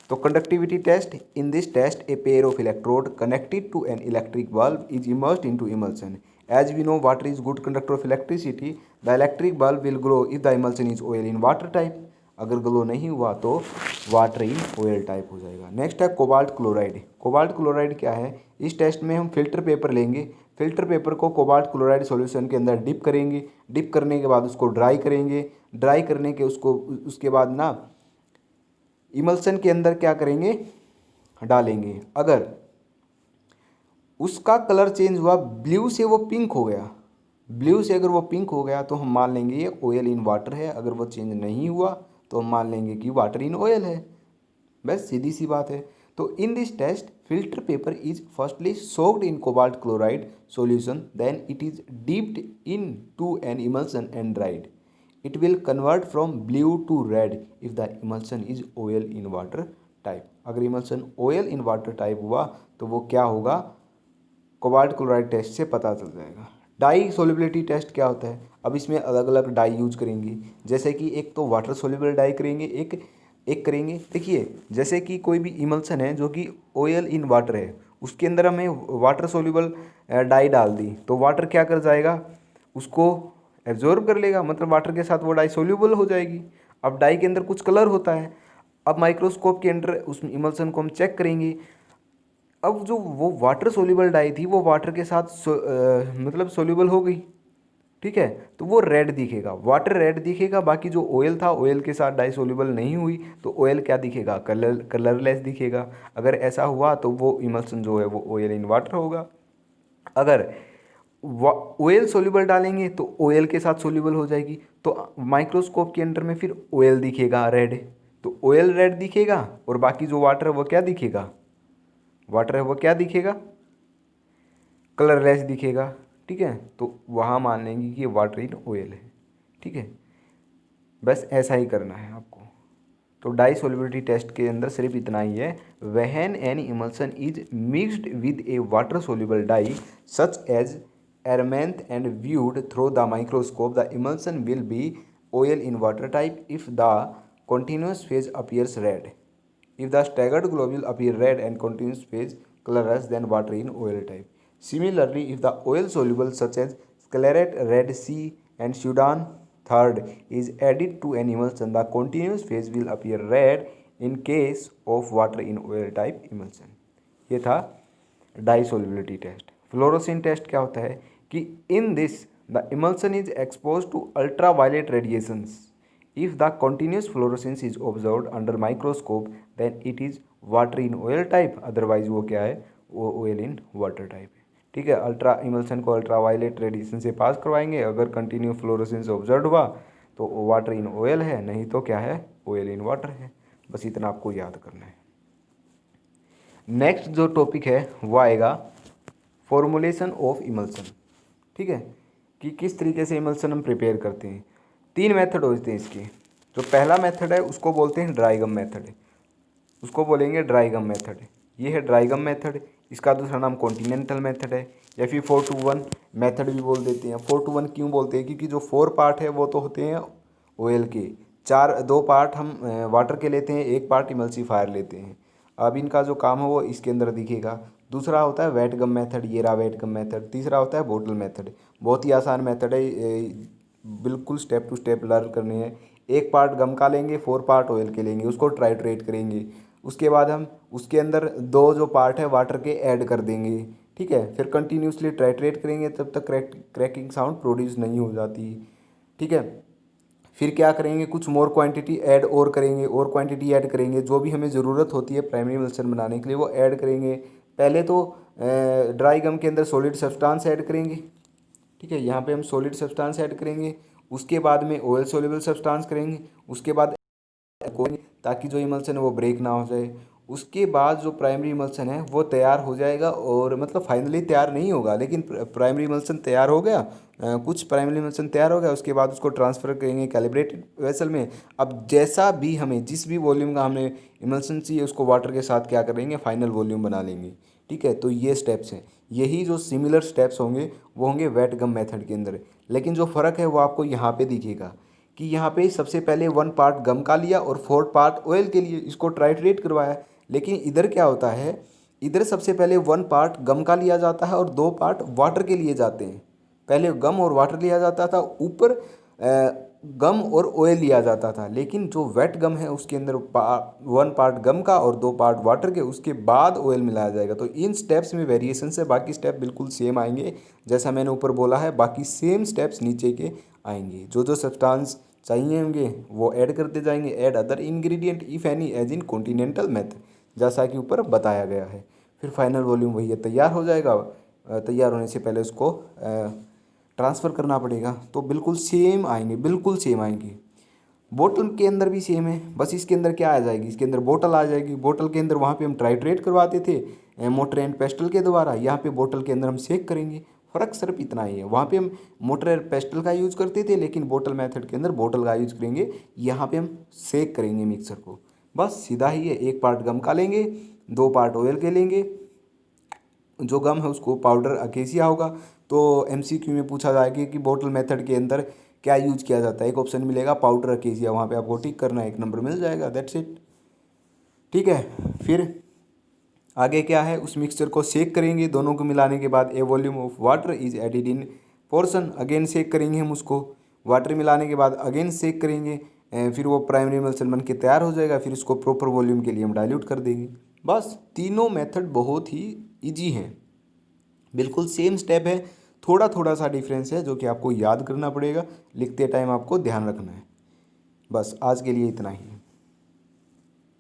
तो conductivity test, in this test a pair of electrode connected to an electric bulb is immersed into emulsion. As we know water is good conductor of electricity, the electric bulb will glow if the emulsion is oil in water type. अगर glow नहीं हुआ तो water in oil type हो जाएगा। Next है cobalt chloride. Cobalt chloride क्या है, इस टेस्ट में हम फिल्टर पेपर लेंगे, फिल्टर पेपर को कोबाल्ट क्लोराइड सॉल्यूशन के अंदर डिप करेंगे, डिप करने के बाद उसको ड्राई करेंगे, ड्राई करने के उसके बाद ना इमल्सन के अंदर क्या करेंगे, डालेंगे। अगर उसका कलर चेंज हुआ, ब्लू से वो पिंक हो गया, ब्लू से अगर वो पिंक हो गया तो हम मान लेंगे ये ऑयल इन वाटर है। अगर वो चेंज नहीं हुआ तो हम मान लेंगे कि वाटर इन ऑयल है। बस सीधी सी बात है। तो in this test filter paper is firstly soaked in cobalt chloride solution, then it is dipped in to an emulsion and dried. It will convert from blue to red if the emulsion is oil in water type. अगर emulsion oil in water type हुआ तो वो क्या होगा, cobalt chloride test से पता चल जाएगा। डाई सोल्युबिलिटी टेस्ट क्या होता है, अब इसमें अलग अलग डाई यूज करेंगे, जैसे कि एक तो वाटर सोल्युबल डाई करेंगे, एक करेंगे। देखिए जैसे कि कोई भी इमल्सन है जो कि ऑयल इन वाटर है, उसके अंदर हमें वाटर सोल्युबल डाई डाल दी, तो वाटर क्या कर जाएगा, उसको एब्जॉर्ब कर लेगा, मतलब वाटर के साथ वो डाई सोल्यूबल हो जाएगी। अब डाई के अंदर कुछ कलर होता है, अब माइक्रोस्कोप के अंदर उस इमल्सन को हम चेक करेंगे। अब जो वो वाटर सोल्यूबल डाई थी वो वाटर के साथ मतलब सोल्यूबल हो गई। ठीक है, तो वो रेड दिखेगा, वाटर रेड दिखेगा। बाकी जो ऑयल था, ऑयल के साथ डाई सोल्यूबल नहीं हुई तो ऑयल क्या दिखेगा, कलरलेस दिखेगा। अगर ऐसा हुआ तो वो इमल्सन जो है वो ऑयल इन वाटर होगा। अगर ऑयल सोल्यूबल डालेंगे तो ऑयल के साथ सोल्यूबल हो जाएगी, तो माइक्रोस्कोप के अंदर में फिर ऑयल दिखेगा रेड, तो ऑयल रेड दिखेगा, और बाकी जो वाटर है वो क्या दिखेगा, वाटर है वो क्या दिखेगा, कलरलेस दिखेगा। ठीक है, तो वहाँ मान लेंगे कि ये वाटर इन ऑयल है। ठीक है, बस ऐसा ही करना है आपको। तो डाई सोल्युबिलिटी टेस्ट के अंदर सिर्फ इतना ही है, when an emulsion is mixed with a water soluble dye such as amaranth and viewed through the microscope, the emulsion will be oil in water type if the continuous phase appears red. If the staggered globule appear red and continuous phase colorless, then water in oil type. Similarly, if the oil soluble such as claret, Red Sea and Sudan. Third is added to an emulsion. The continuous phase will appear red in case of water in oil type emulsion. ये था डाइसोल्युबिलिटी test. Fluorescent test क्या होता है कि in this the emulsion is exposed to ultraviolet radiations. If the continuous fluorescence is observed under microscope, then it is water in oil type. Otherwise वो क्या है, वो oil in water type है। ठीक है, अल्ट्रा इमल्सन को ultraviolet radiation से पास करवाएंगे। अगर कंटिन्यू फ्लोरोसेंस ऑब्जर्व हुआ तो वाटर इन ऑयल है, नहीं तो क्या है, ऑयल इन वाटर है। बस इतना आपको याद करना है। नेक्स्ट जो टॉपिक है वो आएगा फॉर्मुलेशन ऑफ इमल्सन। ठीक है, कि किस तरीके से इमल्सन हम प्रिपेयर करते हैं। 3 मेथड होते हैं इसके। जो पहला मेथड है उसको बोलते हैं ड्राई गम मेथड, उसको बोलेंगे ड्राई गम मेथड। ये है ड्राई गम मेथड। इसका दूसरा नाम कॉन्टिनेंटल मेथड है, या फिर 4-to-1 मेथड भी बोल देते हैं। 4-to-1 क्यों बोलते हैं, क्योंकि जो 4 पार्ट है वो तो होते हैं ऑयल के, 2 पार्ट हम वाटर के लेते हैं, 1 पार्ट इमल्सीफायर लेते हैं। अब इनका जो काम है वो इसके अंदर दिखेगा। दूसरा होता है वेट गम मेथड, ये रहा वेट गम मेथड। तीसरा होता है बोतल मेथड। बहुत ही आसान मेथड है, बिल्कुल स्टेप टू स्टेप लर्न करने हैं। 1 पार्ट गम का लेंगे, 4 पार्ट ऑयल के लेंगे, उसको ट्राइट्रेट करेंगे। उसके बाद हम उसके अंदर 2 जो पार्ट है वाटर के ऐड कर देंगे। ठीक है, फिर कंटिन्यूसली ट्राइट्रेट करेंगे तब तक क्रैकिंग साउंड प्रोड्यूस नहीं हो जाती। ठीक है, फिर क्या करेंगे, कुछ मोर क्वांटिटी ऐड और करेंगे, और क्वांटिटी ऐड करेंगे। जो भी हमें ज़रूरत होती है प्राइमरी इमल्सन बनाने के लिए वो ऐड करेंगे। पहले तो ड्राई गम के अंदर सॉलिड सब्सटेंस ऐड करेंगे। ठीक है, यहाँ पे हम सॉलिड सब्सटेंस ऐड करेंगे। उसके बाद में ऑयल सोल्यूबल सब्सटेंस करेंगे। उसके बाद ताकि जो इमल्सन है वो ब्रेक ना हो जाए। उसके बाद जो प्राइमरी इमल्सन है वो तैयार हो जाएगा, और मतलब फाइनली तैयार नहीं होगा, लेकिन प्राइमरी इमल्सन तैयार हो गया। कुछ प्राइमरी इमल्सन तैयार हो गया, उसके बाद उसको ट्रांसफ़र करेंगे कैलिब्रेटेड वेसल में। अब जैसा भी हमें जिस भी वॉल्यूम का हमें इमल्सन चाहिए उसको वाटर के साथ क्या करेंगे, फाइनल वॉल्यूम बना लेंगे। ठीक है, तो ये स्टेप्स हैं। यही जो सिमिलर स्टेप्स होंगे वो होंगे वेट गम मेथड के अंदर। लेकिन जो फ़र्क है वो आपको यहाँ पे दिखेगा कि यहाँ पे सबसे पहले 1 पार्ट गम का लिया और 4 पार्ट ऑयल के लिए, इसको ट्राइट्रेट करवाया। लेकिन इधर क्या होता है, इधर सबसे पहले 1 पार्ट गम का लिया जाता है और 2 पार्ट वाटर के लिए जाते हैं। पहले गम और वाटर लिया जाता था, ऊपर गम और ऑयल लिया जाता था। लेकिन जो वेट गम है उसके अंदर 1 पार्ट गम का और 2 पार्ट वाटर के, उसके बाद ऑयल मिलाया जाएगा। तो इन स्टेप्स में वेरिएशन है, बाकी स्टेप बिल्कुल सेम आएंगे। जैसा मैंने ऊपर बोला है, बाकी सेम स्टेप्स नीचे के आएंगे। जो जो सब्सटेंस चाहिए होंगे वो ऐड करते जाएंगे। Add other ingredient if any as in continental method, जैसा कि ऊपर बताया गया है। फिर फाइनल वॉल्यूम वही है, तैयार हो जाएगा। तैयार होने से पहले उसको ट्रांसफ़र करना पड़ेगा। तो बिल्कुल सेम आएंगे, बिल्कुल सेम आएंगे। बोतल के अंदर भी सेम है, बस इसके अंदर क्या आ जाएगी, इसके अंदर बोतल आ जाएगी। बोतल के अंदर वहाँ पे हम ट्राइट्रेट करवाते थे मोटर एंड पेस्टल के द्वारा, यहाँ पे बोतल के अंदर हम सेक करेंगे। फ़र्क सिर्फ इतना ही है, वहाँ पे हम मोटर एंड पेस्टल का यूज़ करते थे, लेकिन बोतल मेथड के अंदर बोतल का यूज़ करेंगे। यहाँ पे हम सेक करेंगे मिक्सर को। बस सीधा ही है, 1 पार्ट गम का लेंगे, 2 पार्ट ऑयल के लेंगे। जो गम है उसको पाउडर अकेसिया होगा। तो एमसीक्यू में पूछा जाएगा कि बोतल मेथड के अंदर क्या यूज किया जाता है, एक ऑप्शन मिलेगा पाउडर अकेसिया, वहाँ पे आपको टिक करना है, 1 नंबर मिल जाएगा। That's it. ठीक है, फिर आगे क्या है, उस मिक्सचर को सेक करेंगे। दोनों को मिलाने के बाद a volume of water is added in portion, again shake करेंगे हम उसको। वाटर मिलाने के बाद अगेन सेक करेंगे, फिर वो प्राइमरी इमल्सन बन के तैयार हो जाएगा। फिर उसको प्रॉपर वॉल्यूम के लिए हम डाइल्यूट कर देंगे। बस तीनों मेथड बहुत ही ईजी हैं, बिल्कुल सेम स्टेप है। थोड़ा थोड़ा सा डिफरेंस है जो कि आपको याद करना पड़ेगा, लिखते टाइम आपको ध्यान रखना है। बस आज के लिए इतना ही।